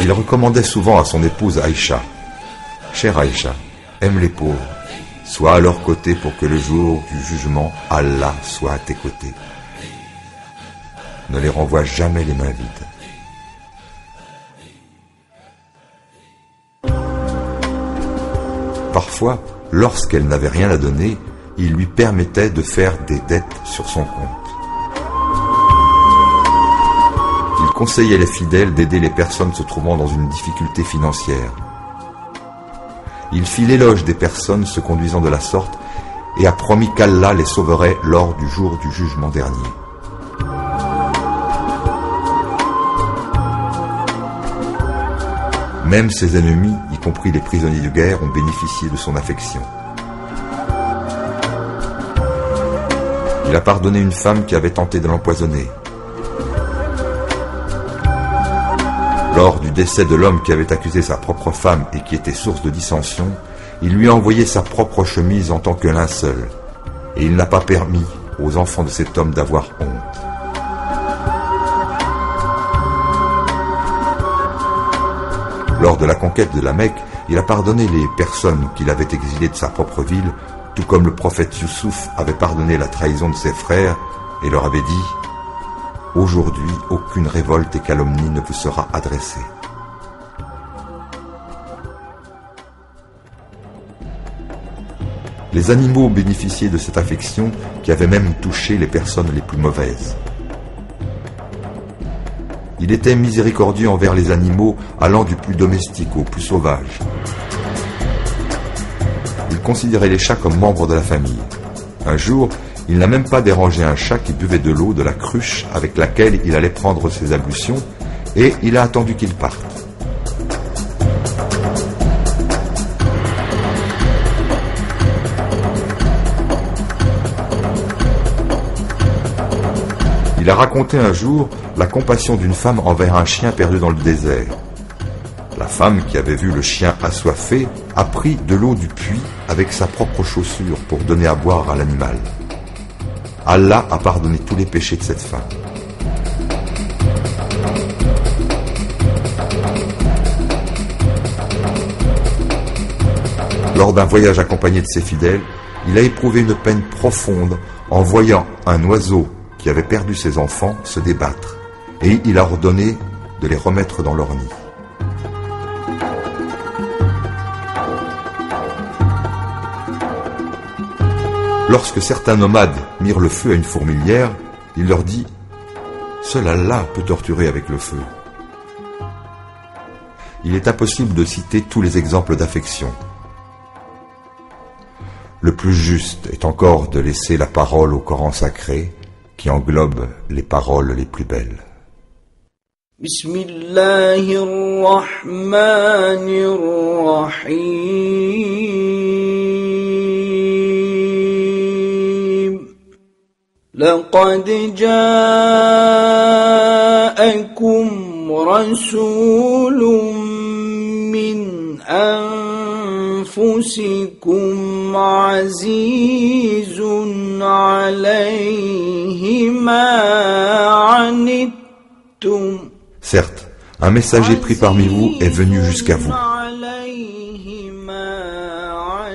Il recommandait souvent à son épouse Aïcha: Chère Aïcha, aime les pauvres, sois à leur côté pour que le jour du jugement, Allah soit à tes côtés. Ne les renvoie jamais les mains vides. Parfois, lorsqu'elle n'avait rien à donner, il lui permettait de faire des dettes sur son compte. Il conseillait les fidèles d'aider les personnes se trouvant dans une difficulté financière. Il fit l'éloge des personnes se conduisant de la sorte et a promis qu'Allah les sauverait lors du jour du jugement dernier. Même ses ennemis, y compris les prisonniers de guerre, ont bénéficié de son affection. Il a pardonné une femme qui avait tenté de l'empoisonner. Lors du décès de l'homme qui avait accusé sa propre femme et qui était source de dissension, il lui a envoyé sa propre chemise en tant que linceul, et il n'a pas permis aux enfants de cet homme d'avoir honte. Lors de la conquête de la Mecque, il a pardonné les personnes qu'il avait exilées de sa propre ville, tout comme le prophète Youssouf avait pardonné la trahison de ses frères et leur avait dit: « Aujourd'hui, aucune révolte et calomnie ne vous sera adressée. » Les animaux bénéficiaient de cette affection qui avait même touché les personnes les plus mauvaises. Il était miséricordieux envers les animaux, allant du plus domestique au plus sauvage. Il considérait les chats comme membres de la famille. Un jour, il n'a même pas dérangé un chat qui buvait de l'eau de la cruche avec laquelle il allait prendre ses ablutions, et il a attendu qu'il parte. Il a raconté un jour la compassion d'une femme envers un chien perdu dans le désert. La femme qui avait vu le chien assoiffé a pris de l'eau du puits avec sa propre chaussure pour donner à boire à l'animal. Allah a pardonné tous les péchés de cette femme. Lors d'un voyage accompagné de ses fidèles, il a éprouvé une peine profonde en voyant un oiseau qui avait perdu ses enfants se débattre, et il a ordonné de les remettre dans leur nid. Lorsque certains nomades mirent le feu à une fourmilière, il leur dit: « Seul Allah peut torturer avec le feu. » Il est impossible de citer tous les exemples d'affection. Le plus juste est encore de laisser la parole au Coran sacré, qui englobe les paroles les plus belles. Bismillahirrahmanirrahim. Laqad ja'akum rasulun min أنفسكم عزيز عليه ما عنتم. Certes, un messager pris parmi vous est venu jusqu'à vous.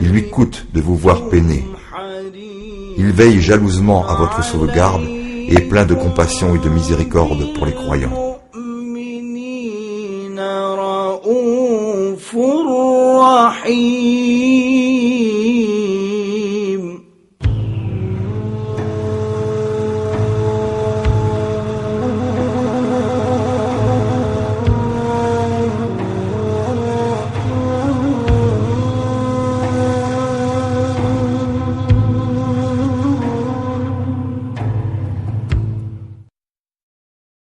Il lui coûte de vous voir peiner. Il veille jalousement à votre sauvegarde et est plein de compassion et de miséricorde pour les croyants. رؤوف رحيم.